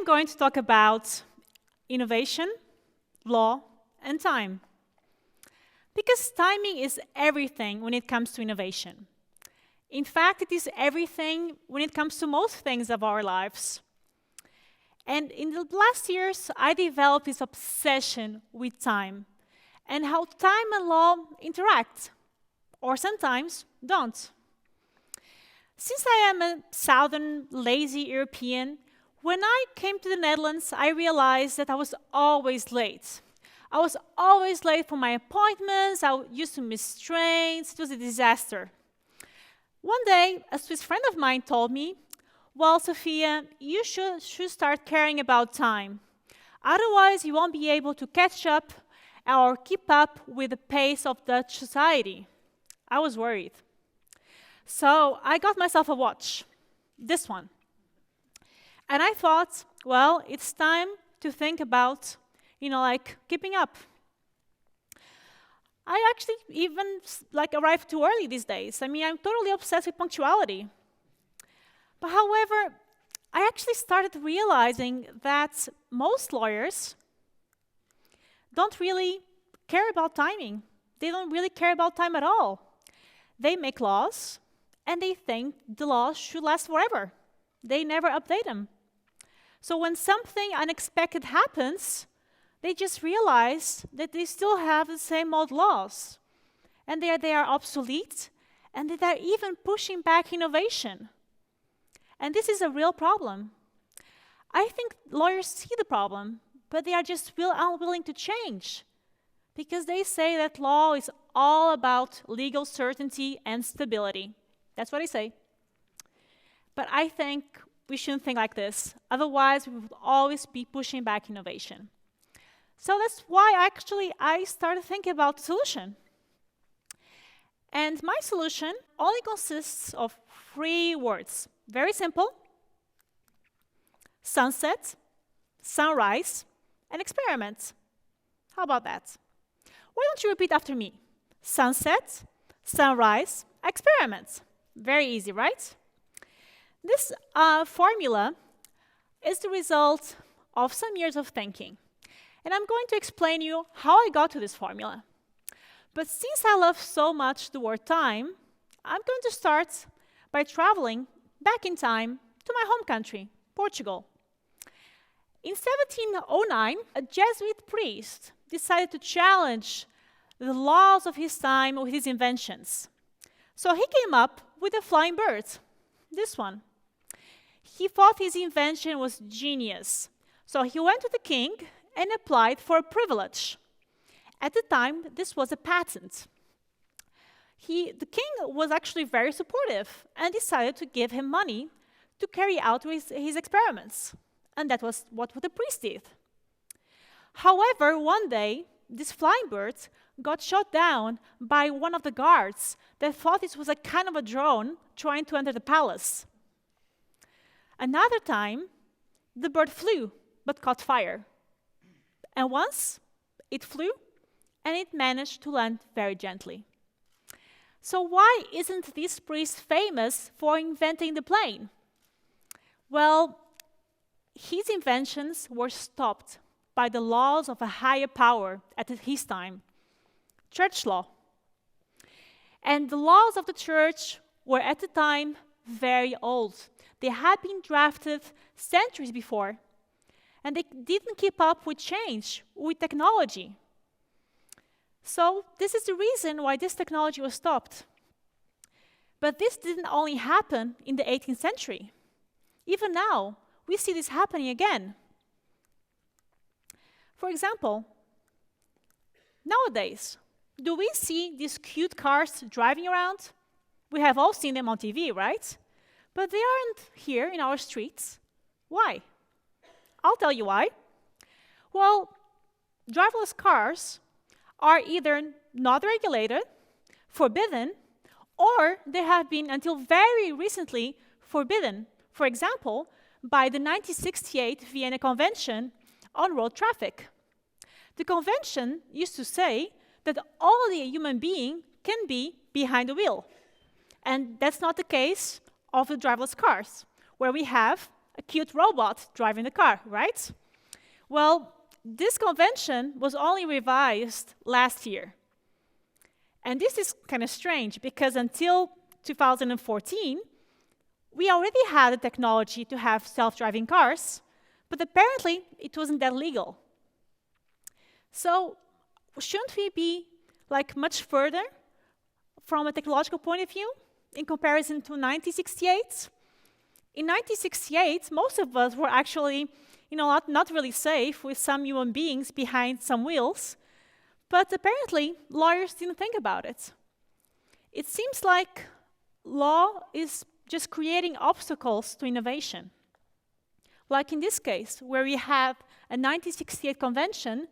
am going to talk about innovation, law, and time. Because timing is everything when it comes to innovation. In fact, it is everything when it comes to most things of our lives. And in the last years, I developed this obsession with time and how time and law interact, or sometimes don't. Since I am a southern, lazy European, when I came to the Netherlands, I realized that I was always late. I was always late for my appointments, I used to miss trains, it was a disaster. One day, a Swiss friend of mine told me, well, Sofia, you should start caring about time. Otherwise, you won't be able to catch up or keep up with the pace of Dutch society. I was worried. So I got myself a watch, this one. And I thought, well, it's time to think about, keeping up. I actually even arrive too early these days. I mean, I'm totally obsessed with punctuality. But however, I actually started realizing that most lawyers don't really care about timing. They don't really care about time at all. They make laws, and they think the laws should last forever. They never update them. So when something unexpected happens, they just realize that they still have the same old laws. And they are obsolete, and that they're even pushing back innovation. And this is a real problem. I think lawyers see the problem, but they are just unwilling to change. Because they say that law is all about legal certainty and stability. That's what they say. But I think we shouldn't think like this. Otherwise, we would always be pushing back innovation. So that's why I started thinking about the solution. And my solution only consists of 3 words. Very simple. Sunset, sunrise, and experiment. How about that? Why don't you repeat after me? Sunset, sunrise, experiment. Very easy, right? This formula is the result of some years of thinking. And I'm going to explain you how I got to this formula. But since I love so much the word time, I'm going to start by traveling back in time to my home country, Portugal. In 1709, a Jesuit priest decided to challenge the laws of his time with his inventions. So he came up with a flying bird, this one. He thought his invention was genius. So he went to the king and applied for a privilege. At the time, this was a patent. The king was actually very supportive and decided to give him money to carry out his experiments. And that was what the priest did. However, one day, this flying bird got shot down by one of the guards that thought it was a kind of a drone trying to enter the palace. Another time, the bird flew, but caught fire. And once, it flew, and it managed to land very gently. So why isn't this priest famous for inventing the plane? Well, his inventions were stopped by the laws of a higher power at his time, church law. And the laws of the church were at the time very old. They had been drafted centuries before, and they didn't keep up with change, with technology. So this is the reason why this technology was stopped. But this didn't only happen in the 18th century. Even now, we see this happening again. For example, nowadays, do we see these cute cars driving around? We have all seen them on TV, right? But they aren't here in our streets. Why? I'll tell you why. Well, driverless cars are either not regulated, forbidden, or they have been, until very recently, forbidden. For example, by the 1968 Vienna Convention on Road Traffic. The convention used to say that only a human being can be behind the wheel. And that's not the case of the driverless cars, where we have a cute robot driving the car, right? Well, this convention was only revised last year. And this is kind of strange because until 2014, we already had the technology to have self-driving cars, but apparently it wasn't that legal. So shouldn't we be like much further from a technological point of view in comparison to 1968? In 1968, most of us were actually, not really safe with some human beings behind some wheels, but apparently lawyers didn't think about it. It seems like law is just creating obstacles to innovation. Like in this case, where we have a 1968 convention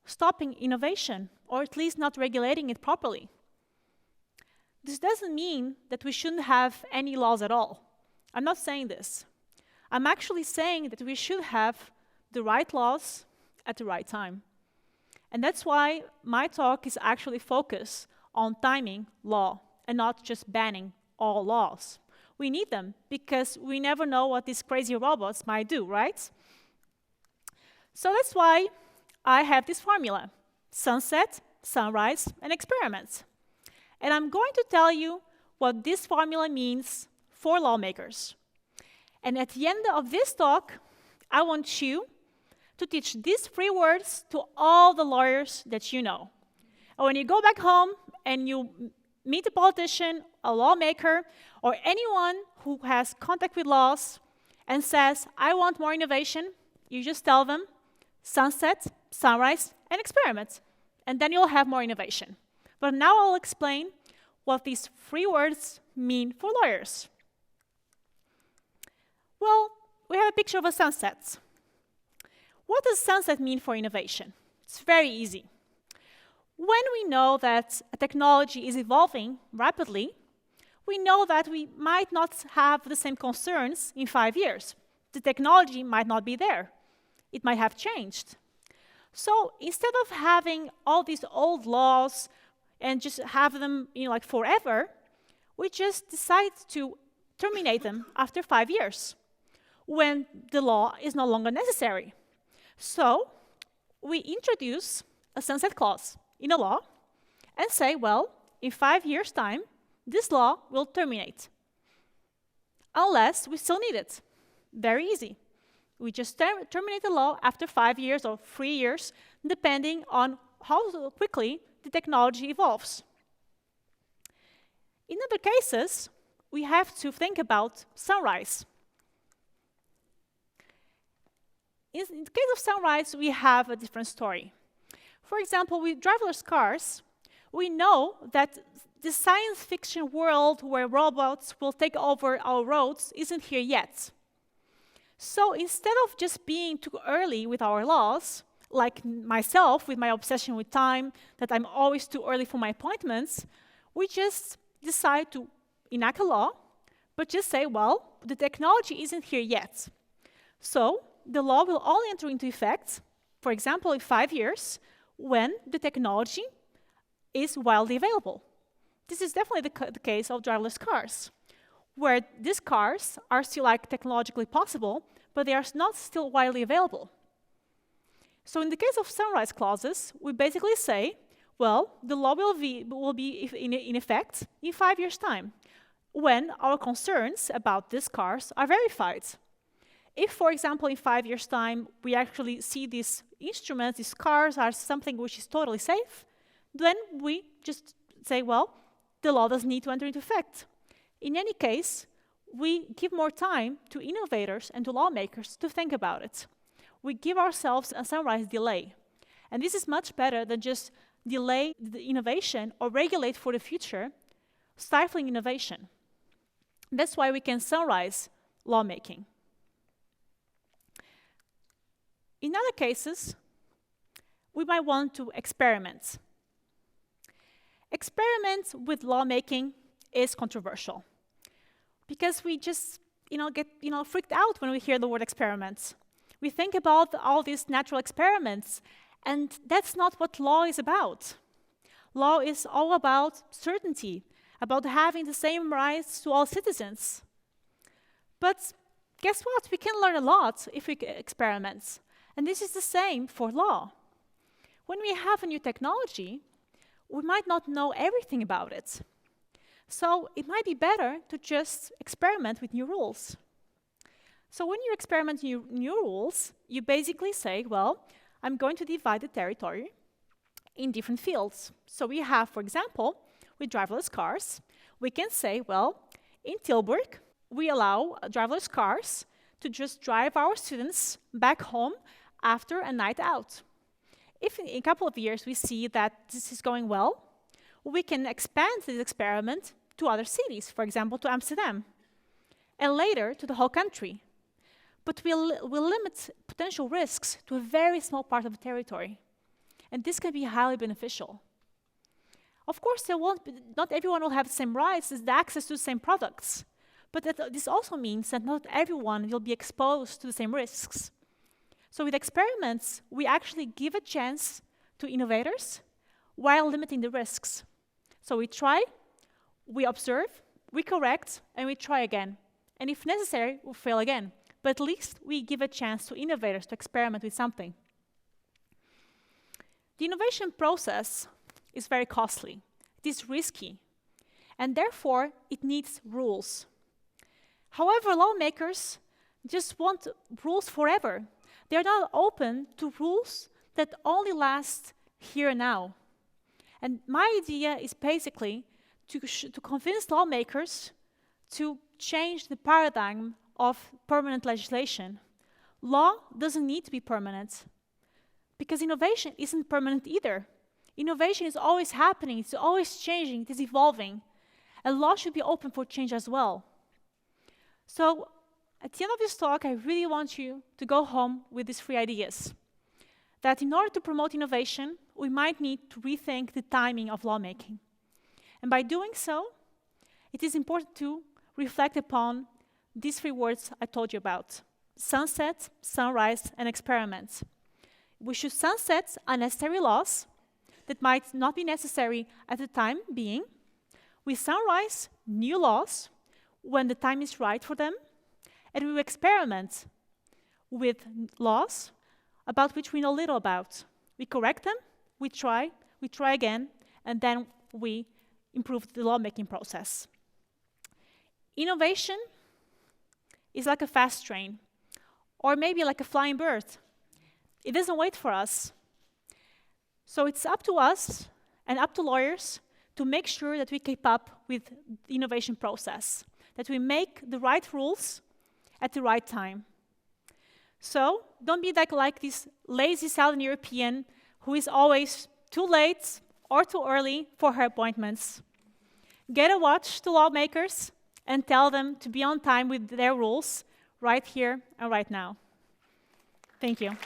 stopping innovation, or at least not regulating it properly. This doesn't mean that we shouldn't have any laws at all. I'm not saying this. I'm actually saying that we should have the right laws at the right time. And that's why my talk is actually focused on timing law and not just banning all laws. We need them because we never know what these crazy robots might do, right? So that's why I have this formula: sunset, sunrise, and experiments. And I'm going to tell you what this formula means for lawmakers. And at the end of this talk, I want you to teach these 3 words to all the lawyers that you know. And when you go back home and you meet a politician, a lawmaker, or anyone who has contact with laws and says, I want more innovation, you just tell them sunset, sunrise, and experiment. And then you'll have more innovation. But now I'll explain what these 3 words mean for lawyers. Well, we have a picture of a sunset. What does sunset mean for innovation? It's very easy. When we know that a technology is evolving rapidly, we know that we might not have the same concerns in 5 years. The technology might not be there. It might have changed. So instead of having all these old laws and just have them, like forever, we just decide to terminate them after 5 years, when the law is no longer necessary. So we introduce a sunset clause in a law and say, well, in 5 years' time, this law will terminate, unless we still need it. Very easy. We just terminate the law after 5 years or 3 years, depending on how quickly the technology evolves. In other cases, we have to think about sunrise. In the case of sunrise, we have a different story. For example, with driverless cars, we know that the science fiction world where robots will take over our roads isn't here yet. So instead of just being too early with our laws, like myself with my obsession with time, that I'm always too early for my appointments, we just decide to enact a law, but just say, well, the technology isn't here yet. So the law will only enter into effect, for example, in 5 years, when the technology is widely available. This is definitely the case of driverless cars, where these cars are still technologically possible, but they are not still widely available. So in the case of sunrise clauses, we basically say, well, the law will be in effect in 5 years' time, when our concerns about these cars are verified. If, for example, in 5 years' time, we actually see these instruments, these cars are something which is totally safe, then we just say, well, the law doesn't need to enter into effect. In any case, we give more time to innovators and to lawmakers to think about it. We give ourselves a sunrise delay. And this is much better than just delay the innovation or regulate for the future, stifling innovation. That's why we can sunrise lawmaking. In other cases, we might want to experiment. Experiment with lawmaking is controversial because we just get freaked out when we hear the word experiments. We think about all these natural experiments, and that's not what law is about. Law is all about certainty, about having the same rights to all citizens. But guess what? We can learn a lot if we experiment. And this is the same for law. When we have a new technology, we might not know everything about it. So it might be better to just experiment with new rules. So when you experiment new rules, you basically say, well, I'm going to divide the territory in different fields. So we have, for example, with driverless cars, we can say, well, in Tilburg, we allow driverless cars to just drive our students back home after a night out. If in a couple of years we see that this is going well, we can expand this experiment to other cities, for example, to Amsterdam, and later to the whole country. But we'll limit potential risks to a very small part of the territory. And this can be highly beneficial. Of course, not everyone will have the same rights as the access to the same products. But this also means that not everyone will be exposed to the same risks. So with experiments, we actually give a chance to innovators while limiting the risks. So we try, we observe, we correct, and we try again. And if necessary, we'll fail again. But at least we give a chance to innovators to experiment with something. The innovation process is very costly. It is risky. And therefore, it needs rules. However, lawmakers just want rules forever. They're not open to rules that only last here and now. And my idea is basically to convince lawmakers to change the paradigm of permanent legislation. Law doesn't need to be permanent, because innovation isn't permanent either. Innovation is always happening, it's always changing, it is evolving. And law should be open for change as well. So, at the end of this talk, I really want you to go home with these 3 ideas. That in order to promote innovation, we might need to rethink the timing of lawmaking. And by doing so, it is important to reflect upon these 3 words I told you about: sunset, sunrise, and experiment. We should sunset unnecessary laws that might not be necessary at the time being. We sunrise new laws when the time is right for them. And we experiment with laws about which we know little about. We correct them, we try again, and then we improve the lawmaking process. Innovation is like a fast train, or maybe like a flying bird. It doesn't wait for us. So it's up to us and up to lawyers to make sure that we keep up with the innovation process, that we make the right rules at the right time. So don't be like this lazy Southern European who is always too late or too early for her appointments. Get a watch to lawmakers and tell them to be on time with their rules right here and right now. Thank you.